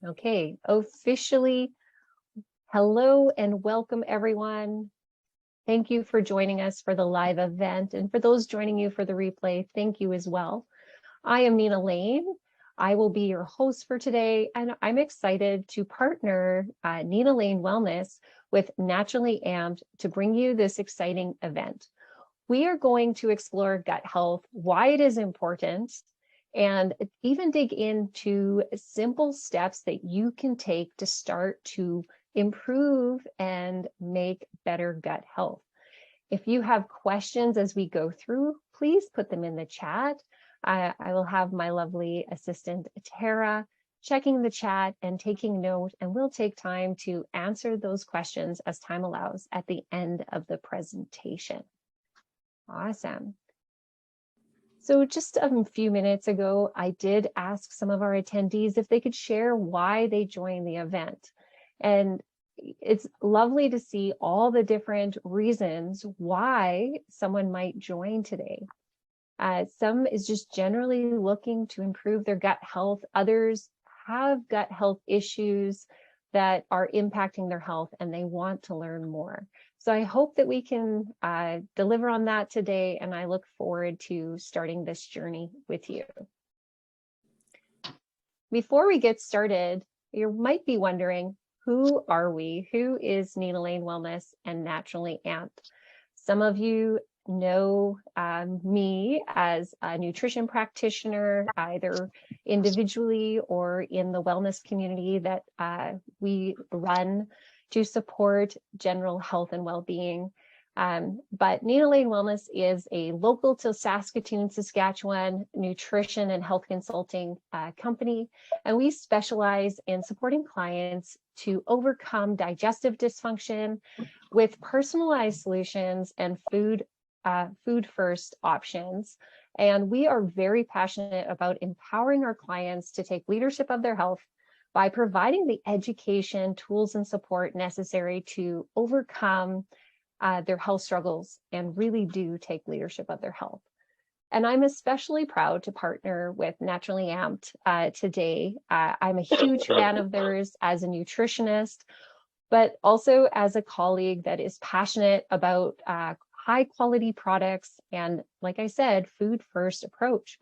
Okay, officially, hello and welcome everyone. Thank you for joining us for the live event. And for those joining you for the replay, thank you as well. I am Nina Lane. I will be your host for today, and I'm excited to partner Nina Lane Wellness with Naturally Amped to bring you this exciting event. We are going to explore gut health, why it is important, and even dig into simple steps that you can take to start to improve and make better gut health. If you have questions as we go through, please put them in the chat. I will have my lovely assistant, Tara, checking the chat and taking note, and we'll take time to answer those questions as time allows at the end of the presentation. Awesome. So just a few minutes ago, I did ask some of our attendees if they could share why they joined the event. And it's lovely to see all the different reasons why someone might join today. Some is just generally looking to improve their gut health. Others have gut health issues that are impacting their health and they want to learn more. So I hope that we can deliver on that today, and I look forward to starting this journey with you. Before we get started, you might be wondering, who are we? Who is Nina Lane Wellness and Naturally Amped? Some of you know me as a nutrition practitioner, either individually or in the wellness community that we run to support general health and well-being. But Nina Lane Wellness is a local to Saskatoon, Saskatchewan nutrition and health consulting company, and we specialize in supporting clients to overcome digestive dysfunction with personalized solutions and food first options. And we are very passionate about empowering our clients to take leadership of their health by providing the education, tools, and support necessary to overcome their health struggles and really do take leadership of their health. And I'm especially proud to partner with Naturally Amped today. I'm a huge fan of theirs as a nutritionist, but also as a colleague that is passionate about high quality products and, like I said, food first approach.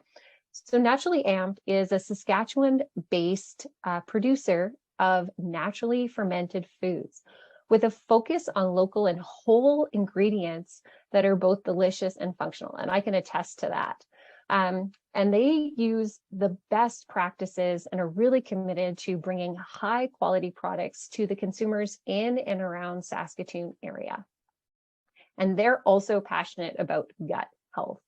So Naturally Amped is a Saskatchewan-based producer of naturally fermented foods with a focus on local and whole ingredients that are both delicious and functional. And I can attest to that. And they use the best practices and are really committed to bringing high quality products to the consumers in and around Saskatoon area. And they're also passionate about gut health.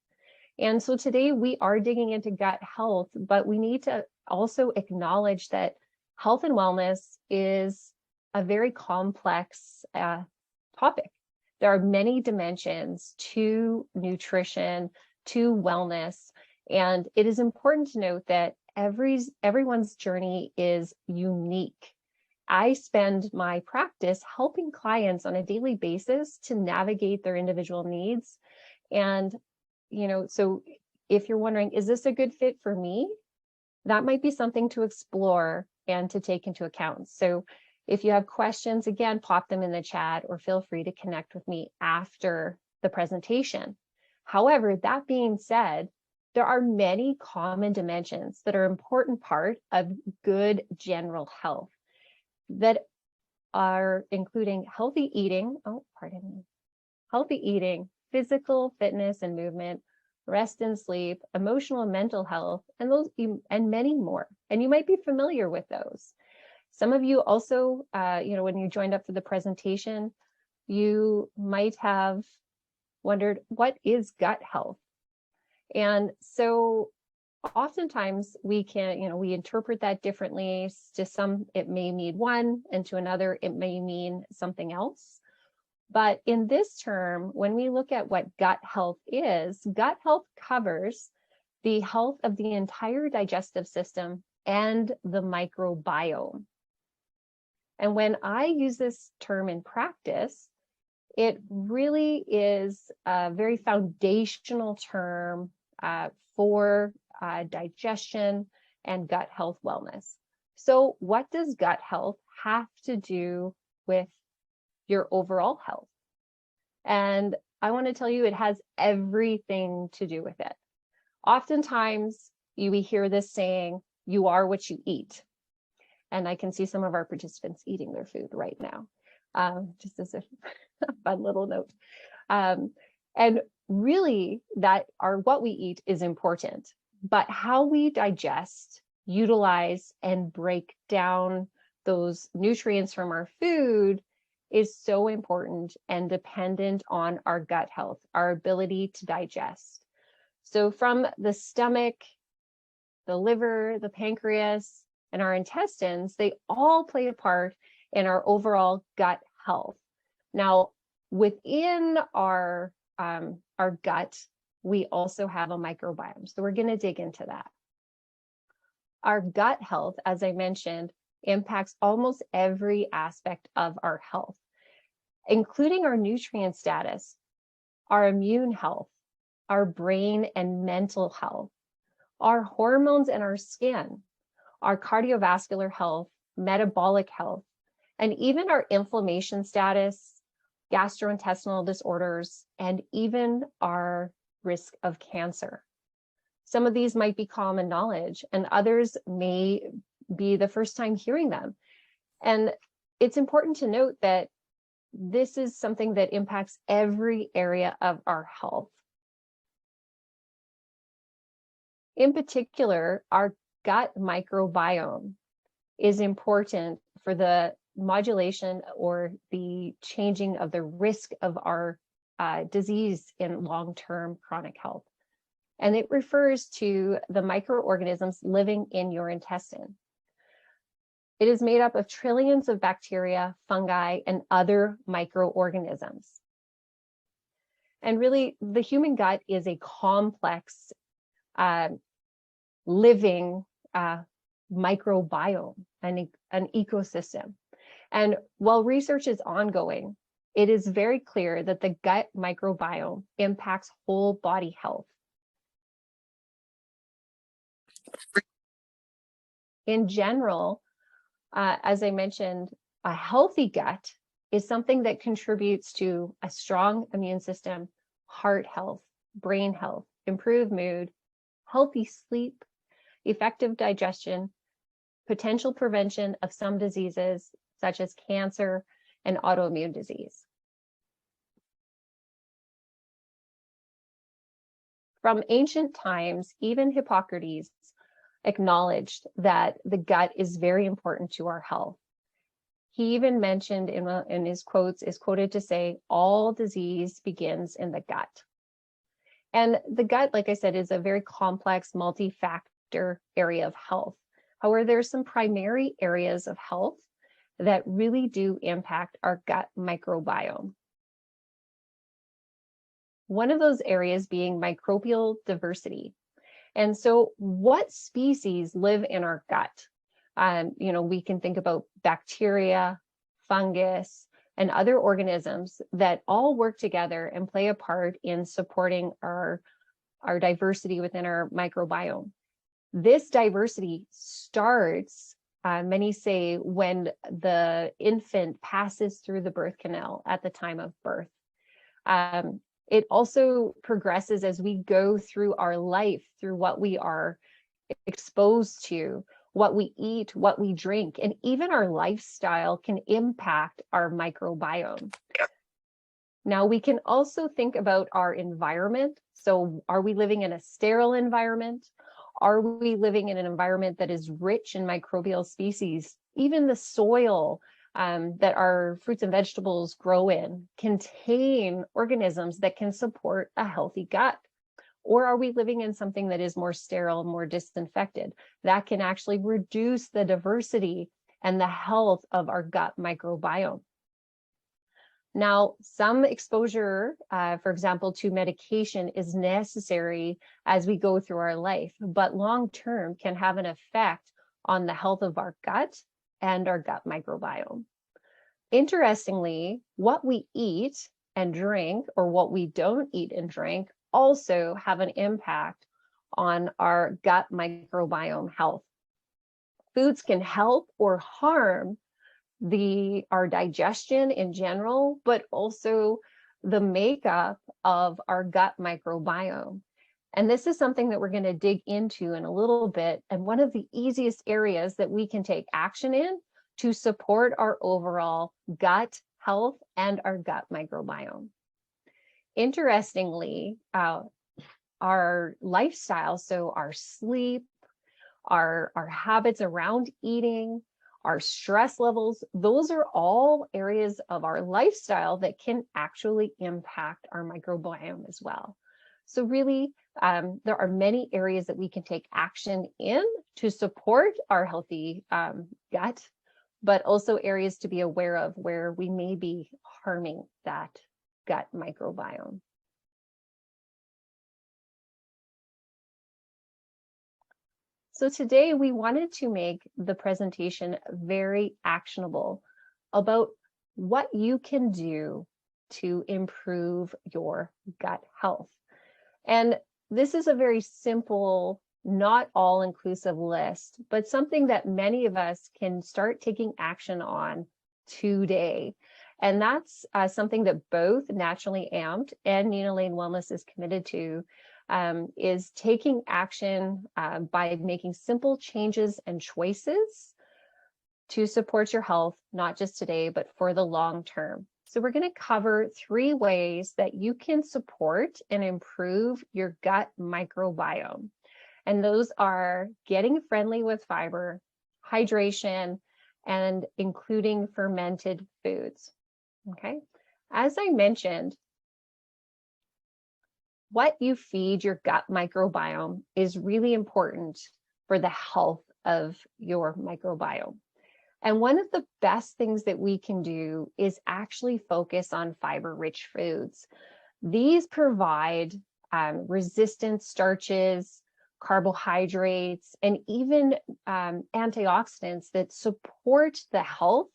And so today we are digging into gut health, but we need to also acknowledge that health and wellness is a very complex topic. There are many dimensions to nutrition, to wellness, and it is important to note that everyone's journey is unique. I spend my practice helping clients on a daily basis to navigate their individual needs. And so if you're wondering, is this a good fit for me? That might be something to explore and to take into account. So if you have questions, again, pop them in the chat or feel free to connect with me after the presentation. However, that being said, there are many common dimensions that are an important part of good general health that are including healthy eating, healthy eating, physical fitness and movement, rest and sleep, emotional and mental health, and many more. And you might be familiar with those. Some of you also, when you joined up for the presentation, you might have wondered, what is gut health? And so oftentimes we interpret that differently. To some, it may mean one, and to another, it may mean something else. But in this term, when we look at what gut health is, gut health covers the health of the entire digestive system and the microbiome. And when I use this term in practice, it really is a very foundational term for digestion and gut health wellness. So what does gut health have to do with your overall health? And I want to tell you, it has everything to do with it. Oftentimes, we hear this saying, you are what you eat. And I can see some of our participants eating their food right now, just as a fun little note. And really, what we eat is important, but how we digest, utilize, and break down those nutrients from our food is so important and dependent on our gut health, our ability to digest. So from the stomach, the liver, the pancreas, and our intestines, they all play a part in our overall gut health. Now, within our gut, we also have a microbiome. So we're going to dig into that. Our gut health, as I mentioned, impacts almost every aspect of our health, including our nutrient status, our immune health, our brain and mental health, our hormones and our skin, our cardiovascular health, metabolic health, and even our inflammation status, gastrointestinal disorders, and even our risk of cancer. Some of these might be common knowledge, and others may be the first time hearing them. And it's important to note that this is something that impacts every area of our health. In particular, our gut microbiome is important for the modulation or the changing of the risk of our disease in long-term chronic health. And it refers to the microorganisms living in your intestine. It is made up of trillions of bacteria, fungi, and other microorganisms. And really, the human gut is a complex living microbiome, an ecosystem. And while research is ongoing, it is very clear that the gut microbiome impacts whole body health. In general, as I mentioned, a healthy gut is something that contributes to a strong immune system, heart health, brain health, improved mood, healthy sleep, effective digestion, potential prevention of some diseases such as cancer and autoimmune disease. From ancient times, even Hippocrates acknowledged that the gut is very important to our health. He even mentioned in his quotes, is quoted to say, all disease begins in the gut. And the gut, like I said, is a very complex, multi-factor area of health. However, there's some primary areas of health that really do impact our gut microbiome. One of those areas being microbial diversity. And so what species live in our gut? We can think about bacteria, fungus, and other organisms that all work together and play a part in supporting our diversity within our microbiome. This diversity starts, many say, when the infant passes through the birth canal at the time of birth. It also progresses as we go through our life, through what we are exposed to, what we eat, what we drink, and even our lifestyle can impact our microbiome. Now, we can also think about our environment. So are we living in a sterile environment? Are we living in an environment that is rich in microbial species? Even the soil that our fruits and vegetables grow in contain organisms that can support a healthy gut. Or are we living in something that is more sterile, more disinfected? That can actually reduce the diversity and the health of our gut microbiome. Now, some exposure, for example, to medication is necessary as we go through our life, but long-term can have an effect on the health of our gut and our gut microbiome. Interestingly, what we eat and drink, or what we don't eat and drink, also have an impact on our gut microbiome health. foods can help or harm our digestion in general, but also the makeup of our gut microbiome. And this is something that we're going to dig into in a little bit, and one of the easiest areas that we can take action in to support our overall gut health and our gut microbiome. Interestingly, our lifestyle, so our sleep, our habits around eating, our stress levels, those are all areas of our lifestyle that can actually impact our microbiome as well. So really, there are many areas that we can take action in to support our healthy gut, but also areas to be aware of where we may be harming that gut microbiome. So today we wanted to make the presentation very actionable about what you can do to improve your gut health. And this is a very simple, not all-inclusive list, but something that many of us can start taking action on today. And that's something that both Naturally Amped and Nina Lane Wellness is committed to, is taking action by making simple changes and choices to support your health, not just today, but for the long term. So we're going to cover 3 ways that you can support and improve your gut microbiome. And those are getting friendly with fiber, hydration, and including fermented foods. Okay. As I mentioned, what you feed your gut microbiome is really important for the health of your microbiome. And one of the best things that we can do is actually focus on fiber-rich foods. These provide resistant starches, carbohydrates, and even antioxidants that support the health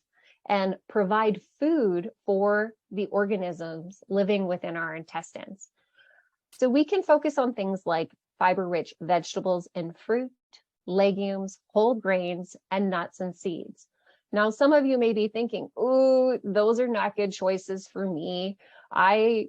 and provide food for the organisms living within our intestines. So we can focus on things like fiber-rich vegetables and fruit, legumes, whole grains, and nuts and seeds. Now, some of you may be thinking, "Ooh, those are not good choices for me. I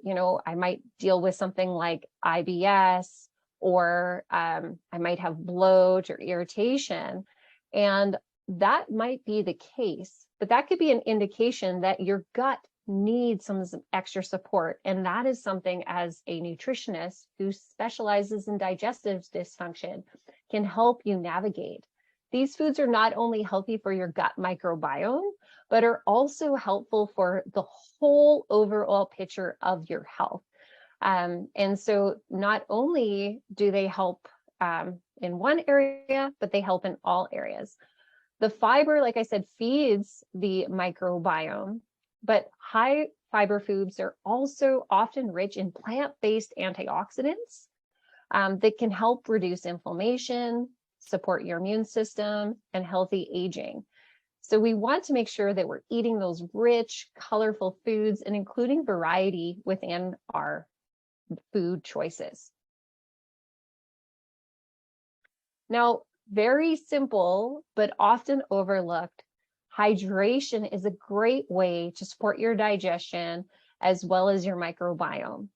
might deal with something like IBS, or I might have bloat or irritation." And that might be the case, but that could be an indication that your gut needs some extra support. And that is something, as a nutritionist who specializes in digestive dysfunction, can help you navigate. These foods are not only healthy for your gut microbiome, but are also helpful for the whole overall picture of your health. And so not only do they help in one area, but they help in all areas. The fiber, like I said, feeds the microbiome, but high fiber foods are also often rich in plant-based antioxidants that can help reduce inflammation, support your immune system, and healthy aging. So we want to make sure that we're eating those rich, colorful foods and including variety within our food choices. Now, very simple, but often overlooked, hydration is a great way to support your digestion as well as your microbiome.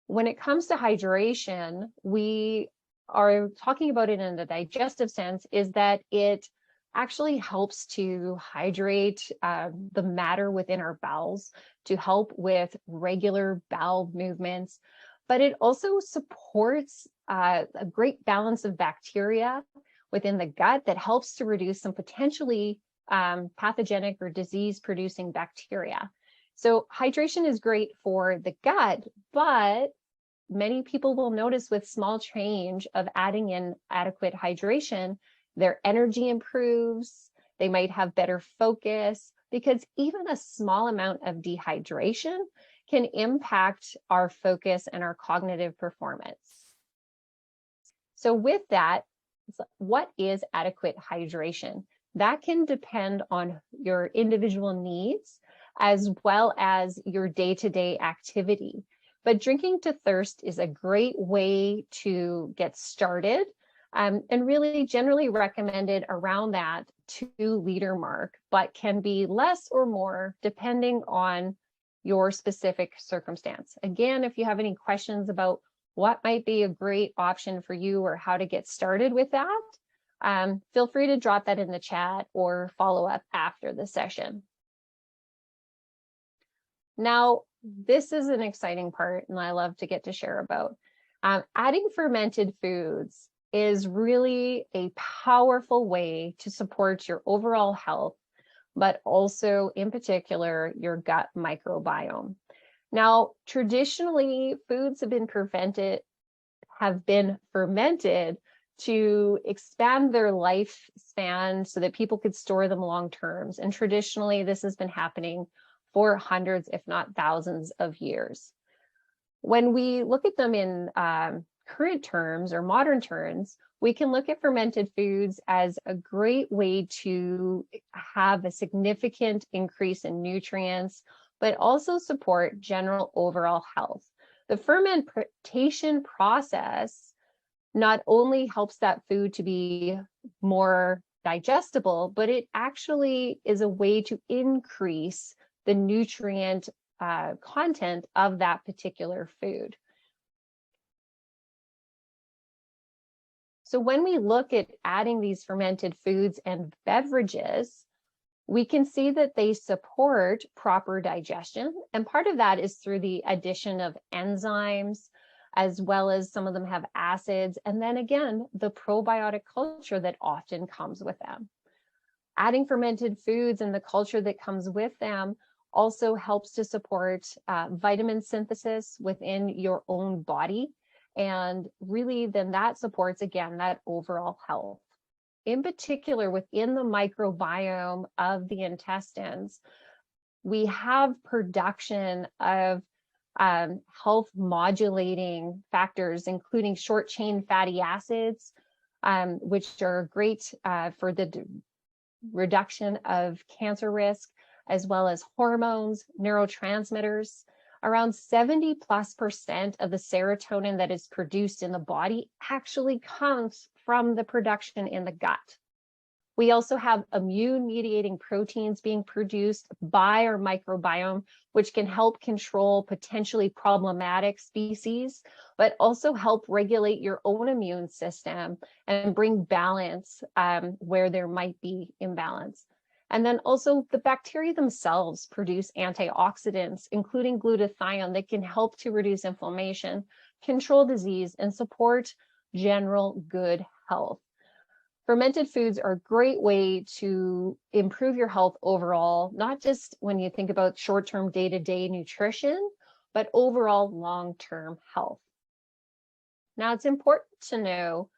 When it comes to hydration, we are talking about it in the digestive sense, is that it actually helps to hydrate the matter within our bowels to help with regular bowel movements, but it also supports a great balance of bacteria within the gut that helps to reduce some potentially pathogenic or disease-producing bacteria. So hydration is great for the gut, but many people will notice with small change of adding in adequate hydration, their energy improves, they might have better focus, because even a small amount of dehydration can impact our focus and our cognitive performance. So with that, what is adequate hydration? That can depend on your individual needs as well as your day-to-day activity. But drinking to thirst is a great way to get started and really generally recommended around that 2-liter mark, but can be less or more depending on your specific circumstance. Again, if you have any questions about what might be a great option for you or how to get started with that, feel free to drop that in the chat or follow up after the session. Now, this is an exciting part, and I love to get to share about. Adding fermented foods is really a powerful way to support your overall health, but also in particular, your gut microbiome. Now, traditionally, foods have been fermented to expand their lifespan so that people could store them long terms. And traditionally, this has been happening for hundreds, if not thousands of years. When we look at them in current terms or modern terms, we can look at fermented foods as a great way to have a significant increase in nutrients, but also support general overall health. The fermentation process not only helps that food to be more digestible, but it actually is a way to increase the nutrient content of that particular food. So when we look at adding these fermented foods and beverages, we can see that they support proper digestion. And part of that is through the addition of enzymes, as well as some of them have acids. And then again, the probiotic culture that often comes with them. Adding fermented foods and the culture that comes with them also helps to support vitamin synthesis within your own body. And really then that supports, again, that overall health. In particular, within the microbiome of the intestines, we have production of health modulating factors, including short chain fatty acids, which are great for the reduction of cancer risk, as well as hormones, neurotransmitters. Around 70+% of the serotonin that is produced in the body actually comes from the production in the gut. We also have immune mediating proteins being produced by our microbiome, which can help control potentially problematic species, but also help regulate your own immune system and bring balance where there might be imbalance. And then also the bacteria themselves produce antioxidants, including glutathione, that can help to reduce inflammation, control disease, and support general good health. Fermented foods are a great way to improve your health overall, not just when you think about short-term day-to-day nutrition, but overall long-term health. Now, it's important to know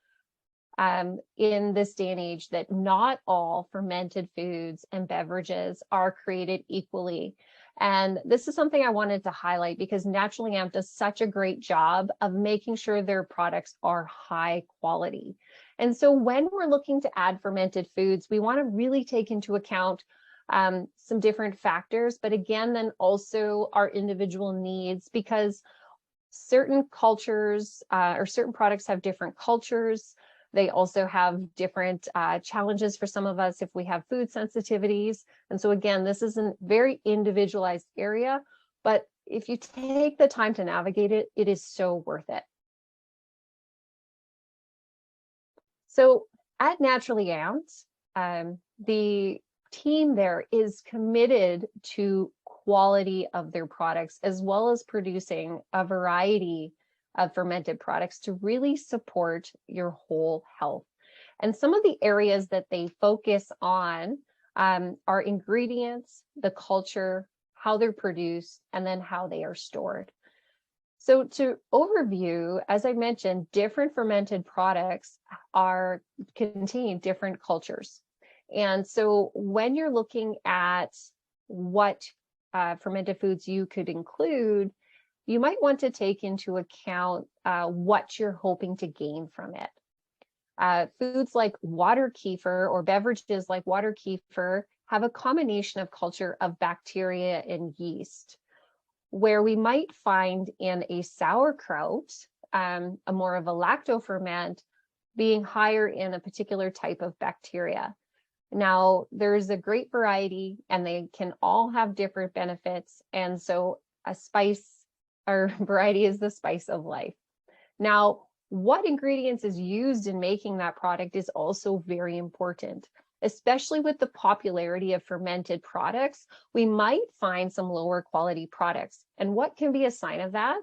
in this day and age that not all fermented foods and beverages are created equally. And this is something I wanted to highlight because Naturally Amped does such a great job of making sure their products are high quality. And so when we're looking to add fermented foods, we want to really take into account some different factors, but again, then also our individual needs, because certain cultures or certain products have different cultures. They also have different challenges for some of us if we have food sensitivities. And so again, this is a very individualized area, but if you take the time to navigate it, it is so worth it. So at Naturally Amped, the team there is committed to quality of their products, as well as producing a variety of fermented products to really support your whole health. And some of the areas that they focus on are ingredients, the culture, how they're produced, and then how they are stored. So to overview, as I mentioned, different fermented products contain different cultures. And so when you're looking at what fermented foods you could include, you might want to take into account what you're hoping to gain from it. Foods like water kefir or beverages like water kefir have a combination of culture of bacteria and yeast, where we might find in a sauerkraut, a more of a lactoferment, being higher in a particular type of bacteria. Now, there's a great variety and they can all have different benefits. And so a spice or variety is the spice of life. Now, what ingredients is used in making that product is also very important, especially with the popularity of fermented products. We might find some lower quality products. And what can be a sign of that?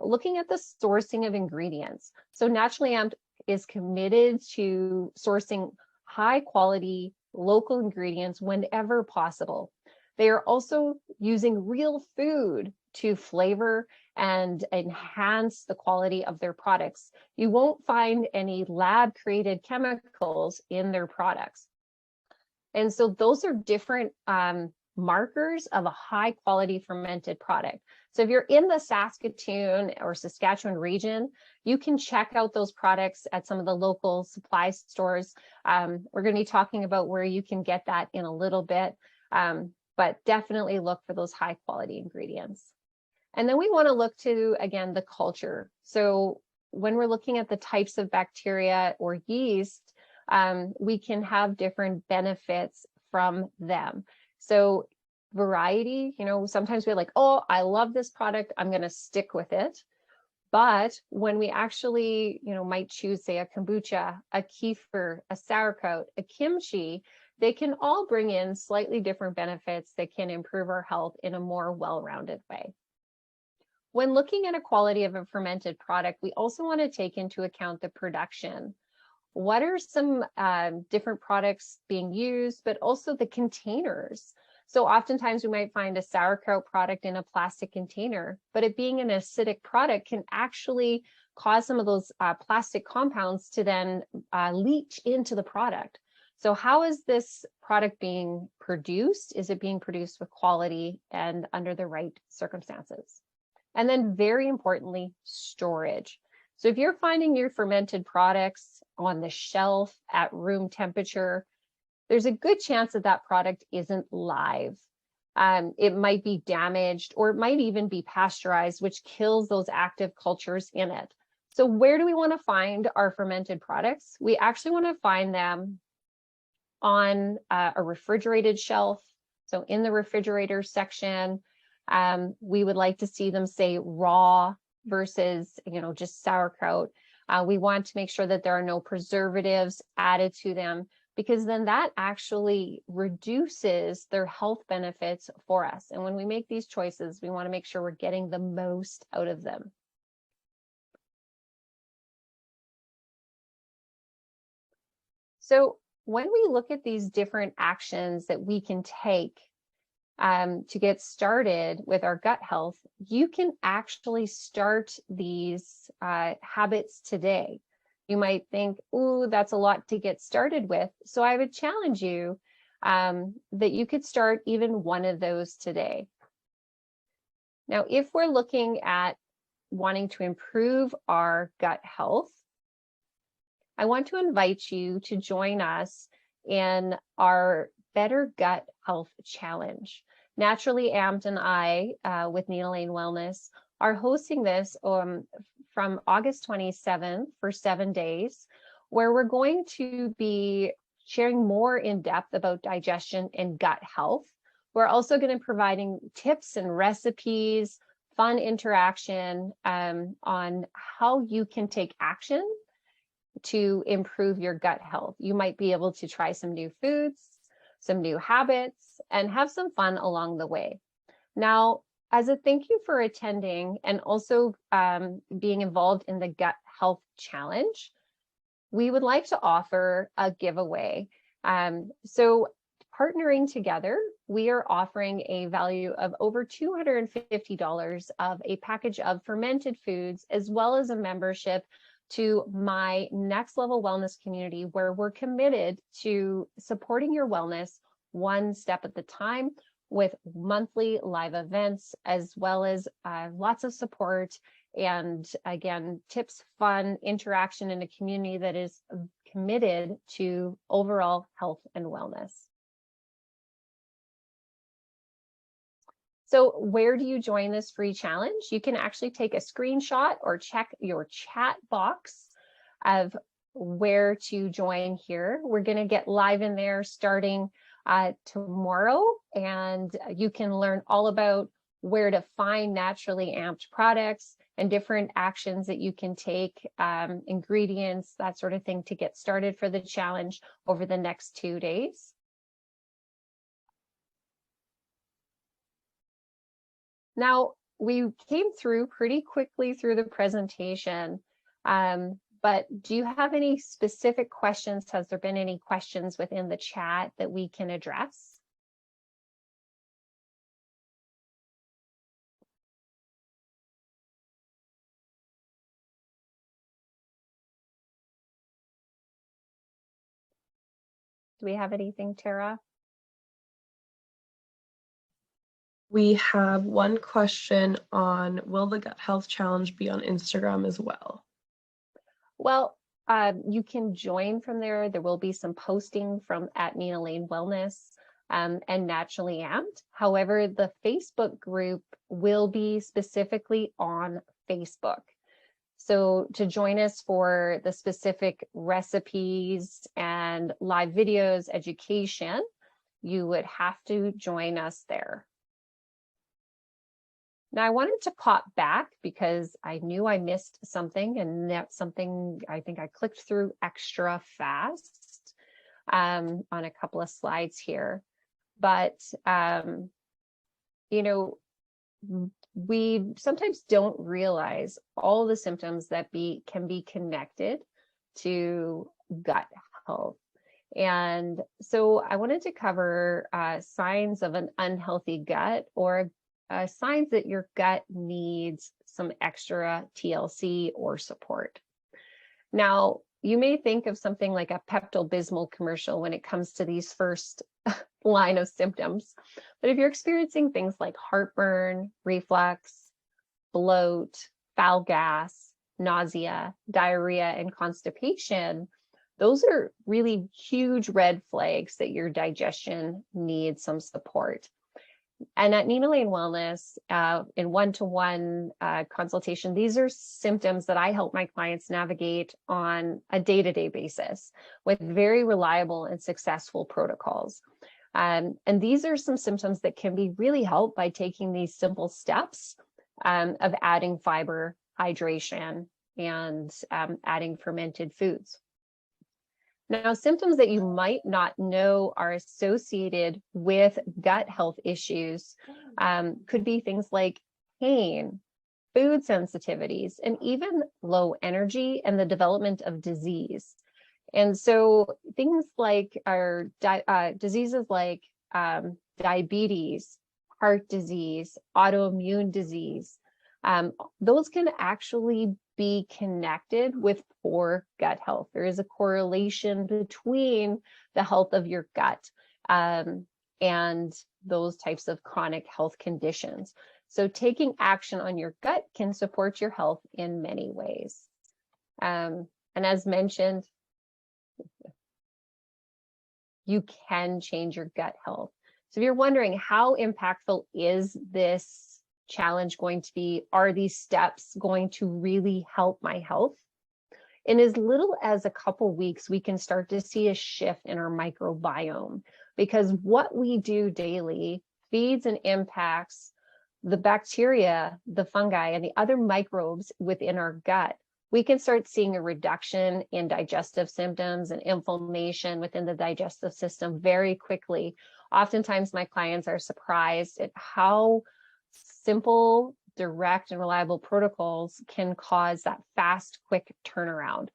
Looking at the sourcing of ingredients. So Naturally Amped is committed to sourcing high quality local ingredients whenever possible. They are also using real food to flavor and enhance the quality of their products. You won't find any lab created chemicals in their products. And so those are different markers of a high quality fermented product. So if you're in the Saskatoon or Saskatchewan region, you can check out those products at some of the local supply stores. We're going to be talking about where you can get that in a little bit, but definitely look for those high quality ingredients. And then we want to look to, again, the culture. So when we're looking at the types of bacteria or yeast, we can have different benefits from them. So variety, sometimes we're like, oh, I love this product, I'm going to stick with it. But when we actually, might choose, say, a kombucha, a kefir, a sauerkraut, a kimchi, they can all bring in slightly different benefits that can improve our health in a more well-rounded way. When looking at a quality of a fermented product, we also want to take into account the production. What are some different products being used, but also the containers? So oftentimes we might find a sauerkraut product in a plastic container, but it being an acidic product can actually cause some of those plastic compounds to then leach into the product. So how is this product being produced? Is it being produced with quality and under the right circumstances? And then very importantly, storage. So if you're finding your fermented products on the shelf at room temperature, there's a good chance that that product isn't live. It might be damaged, or it might even be pasteurized, which kills those active cultures in it. So where do we want to find our fermented products? We actually want to find them on a refrigerated shelf. So in the refrigerator section, we would like to see them say raw versus, just sauerkraut. We want to make sure that there are no preservatives added to them, because then that actually reduces their health benefits for us. And when we make these choices, we want to make sure we're getting the most out of them. So when we look at these different actions that we can take to get started with our gut health, you can actually start these habits today. You might think, ooh, that's a lot to get started with. So I would challenge you that you could start even one of those today. Now, if we're looking at wanting to improve our gut health, I want to invite you to join us in our Better Gut Health Challenge. Naturally Amped and I, with Nina Lane Wellness, are hosting this from August 27th for 7 days, where we're going to be sharing more in depth about digestion and gut health. We're also going to be providing tips and recipes, fun interaction on how you can take action to improve your gut health. You might be able to try some new foods, some new habits, and have some fun along the way. Now, as a thank you for attending and also being involved in the Gut Health Challenge, we would like to offer a giveaway. So partnering together, we are offering a value of over $250 of a package of fermented foods, as well as a membership to my Next Level Wellness community, where we're committed to supporting your wellness one step at a time, with monthly live events, as well as lots of support and, again, tips, fun, interaction in a community that is committed to overall health and wellness. So where do you join this free challenge? You can actually take a screenshot or check your chat box of where to join here. We're going to get live in there starting tomorrow, and you can learn all about where to find naturally amped products and different actions that you can take, ingredients, that sort of thing, to get started for the challenge over the next 2 days. Now, we came through pretty quickly through the presentation, but do you have any specific questions? Has there been any questions within the chat that we can address? Do we have anything, Tara? We have one question on, will the gut health challenge be on Instagram as well? Well, you can join from there. There will be some posting from at Nina Lane Wellness and Naturally Amped. However, the Facebook group will be specifically on Facebook. So to join us for the specific recipes and live videos, education, you would have to join us there. Now, I wanted to pop back because I knew I missed something, and that's something I think I clicked through extra fast on a couple of slides here. But, you know, we sometimes don't realize all the symptoms that can be connected to gut health. And so I wanted to cover signs of an unhealthy gut, or signs that your gut needs some extra TLC or support. Now, you may think of something like a Pepto-Bismol commercial when it comes to these first line of symptoms. But if you're experiencing things like heartburn, reflux, bloat, foul gas, nausea, diarrhea, and constipation, those are really huge red flags that your digestion needs some support. And at Nina Lane Wellness, in one-to-one consultation, these are symptoms that I help my clients navigate on a day-to-day basis with very reliable and successful protocols. And these are some symptoms that can be really helped by taking these simple steps of adding fiber, hydration, and adding fermented foods. Now, symptoms that you might not know are associated with gut health issues could be things like pain, food sensitivities, and even low energy and the development of disease. And so things like diseases like diabetes, heart disease, autoimmune disease, those can actually be connected with poor gut health. There is a correlation between the health of your gut and those types of chronic health conditions. So taking action on your gut can support your health in many ways. And as mentioned, you can change your gut health. So if you're wondering, how impactful is this challenge going to be? Are these steps going to really help my health? In as little as a couple weeks, we can start to see a shift in our microbiome, because what we do daily feeds and impacts the bacteria, the fungi, and the other microbes within our gut. We can start seeing a reduction in digestive symptoms and inflammation within the digestive system very quickly. Oftentimes, my clients are surprised at how simple, direct, and reliable protocols can cause that fast, quick turnaround.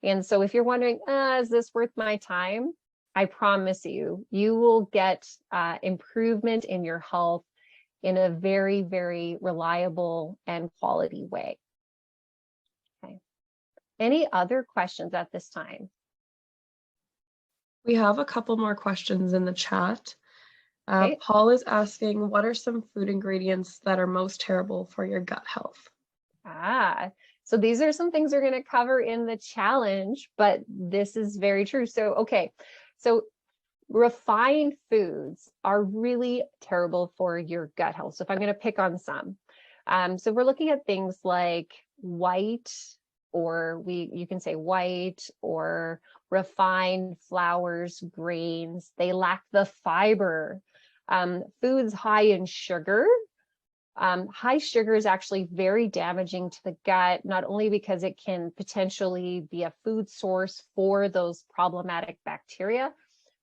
And so if you're wondering, is this worth my time? I promise you, you will get improvement in your health in a very, very reliable and quality way. Okay. Any other questions at this time? We have a couple more questions in the chat. Okay. Paul is asking, what are some food ingredients that are most terrible for your gut health? So these are some things we're going to cover in the challenge, but this is very true. So, okay. So refined foods are really terrible for your gut health. So if I'm going to pick on some, so we're looking at things like white or you can say white or refined flours, grains. They lack the fiber. Foods high in sugar. High sugar is actually very damaging to the gut, not only because it can potentially be a food source for those problematic bacteria,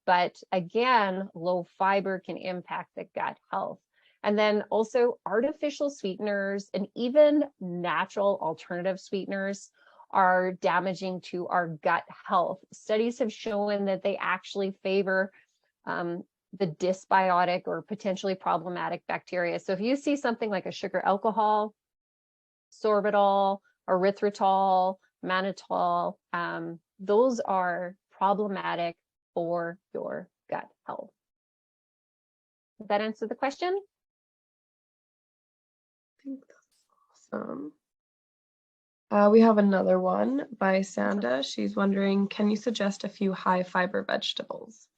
but again, low fiber can impact the gut health. And then also artificial sweeteners and even natural alternative sweeteners are damaging to our gut health. Studies have shown that they actually favor the dysbiotic or potentially problematic bacteria. So if you see something like a sugar alcohol, sorbitol, erythritol, mannitol, those are problematic for your gut health. Does that answer the question? I think that's awesome. We have another one by Sanda. She's wondering, can you suggest a few high fiber vegetables?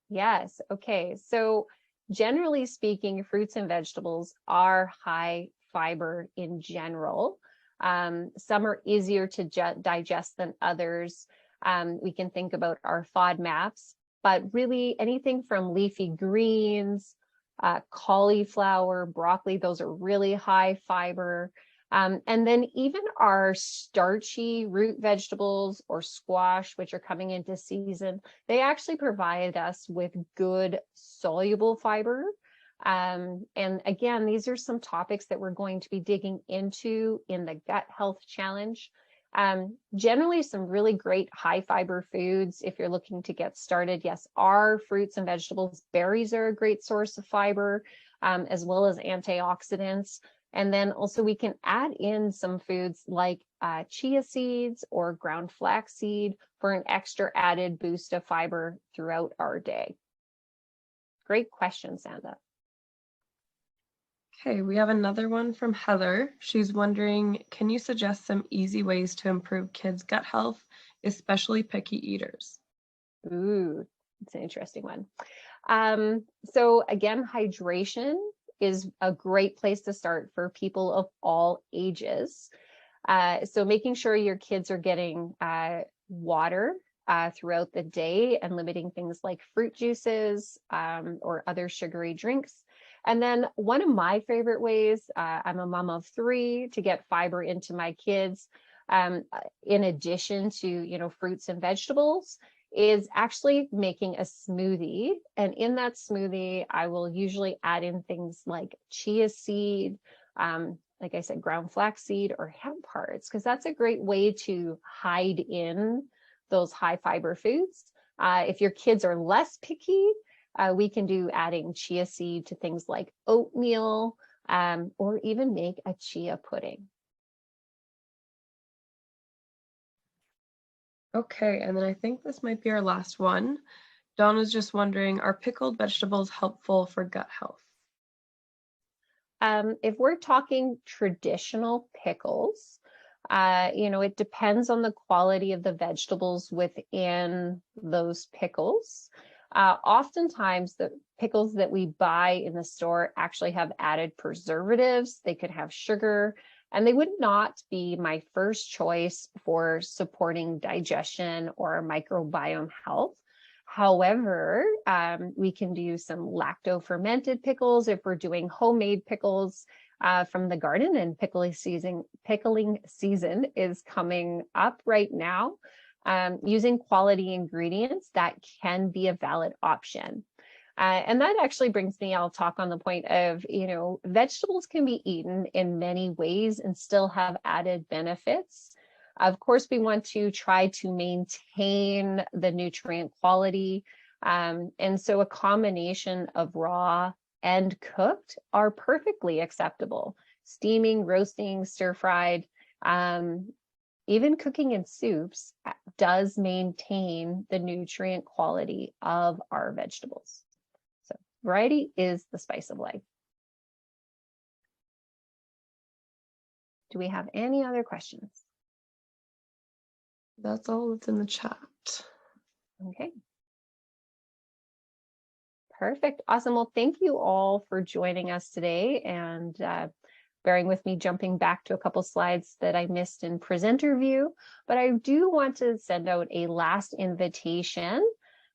Yes. Okay. So generally speaking, fruits and vegetables are high fiber in general. Some are easier to digest than others. We can think about our FODMAPs, but really anything from leafy greens, cauliflower, broccoli, those are really high fiber. And then even our starchy root vegetables or squash, which are coming into season, they actually provide us with good soluble fiber. And again, these are some topics that we're going to be digging into in the gut health challenge. Generally, some really great high fiber foods if you're looking to get started. Yes, are fruits and vegetables. Berries are a great source of fiber, as well as antioxidants. And then also we can add in some foods like chia seeds or ground flaxseed for an extra added boost of fiber throughout our day. Great question, Sanda. Okay, we have another one from Heather. She's wondering, can you suggest some easy ways to improve kids' gut health, especially picky eaters? Ooh, it's an interesting one. So again, hydration is a great place to start for people of all ages. So making sure your kids are getting water throughout the day and limiting things like fruit juices or other sugary drinks. And then one of my favorite ways, I'm a mom of 3, to get fiber into my kids, in addition to, fruits and vegetables, is actually making a smoothie. And in that smoothie, I will usually add in things like chia seed, like I said, ground flaxseed or hemp hearts, because that's a great way to hide in those high fiber foods. If your kids are less picky, we can do adding chia seed to things like oatmeal, or even make a chia pudding. Okay, and then I think this might be our last one. Dawn is just wondering, are pickled vegetables helpful for gut health? If we're talking traditional pickles, it depends on the quality of the vegetables within those pickles. Oftentimes, the pickles that we buy in the store actually have added preservatives. They could have sugar, and they would not be my first choice for supporting digestion or microbiome health. However, we can do some lacto-fermented pickles if we're doing homemade pickles from the garden, and pickling season is coming up right now. Using quality ingredients, that can be a valid option. And that actually brings me, I'll talk on the point of, vegetables can be eaten in many ways and still have added benefits. Of course, we want to try to maintain the nutrient quality. And so a combination of raw and cooked are perfectly acceptable. Steaming, roasting, stir-fried, even cooking in soups does maintain the nutrient quality of our vegetables. So variety is the spice of life. Do we have any other questions? That's all that's in the chat. Okay. Perfect. Awesome. Well, thank you all for joining us today. And bearing with me jumping back to a couple slides that I missed in presenter view, but I do want to send out a last invitation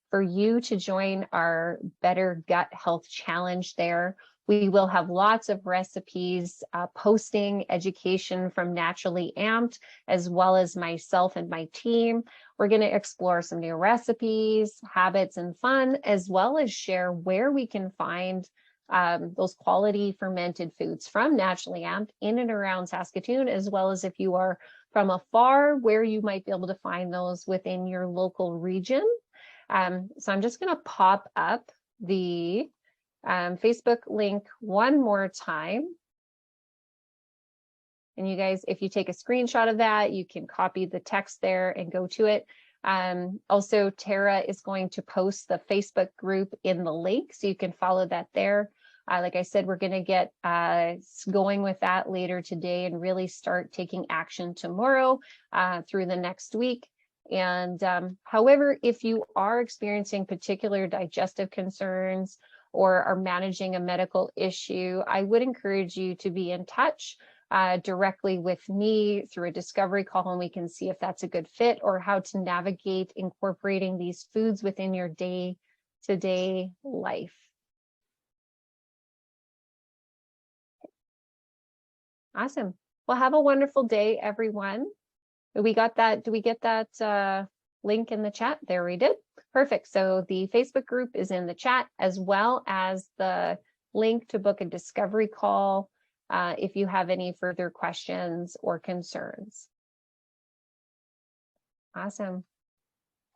for you to join our Better Gut Health Challenge there. We will have lots of recipes, posting, education from Naturally Amped, as well as myself and my team. We're going to explore some new recipes, habits, and fun, as well as share where we can find those quality fermented foods from Naturally Amped in and around Saskatoon, as well as if you are from afar, where you might be able to find those within your local region. So I'm just going to pop up the Facebook link one more time. And you guys, if you take a screenshot of that, you can copy the text there and go to it. Also, Tara is going to post the Facebook group in the link, so you can follow that there. Like I said, we're going to get going with that later today and really start taking action tomorrow through the next week. And however, if you are experiencing particular digestive concerns or are managing a medical issue, I would encourage you to be in touch directly with me through a discovery call, and we can see if that's a good fit or how to navigate incorporating these foods within your day-to-day life. Awesome. Well, have a wonderful day, everyone. We got that. Do we get that link in the chat? There we did. Perfect. So the Facebook group is in the chat, as well as the link to book a discovery call if you have any further questions or concerns. Awesome.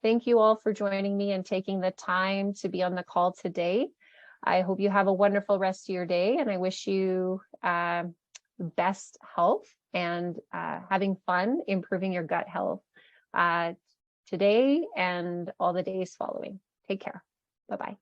Thank you all for joining me and taking the time to be on the call today. I hope you have a wonderful rest of your day, and I wish you best health and having fun improving your gut health today and all the days following. Take care. Bye-bye.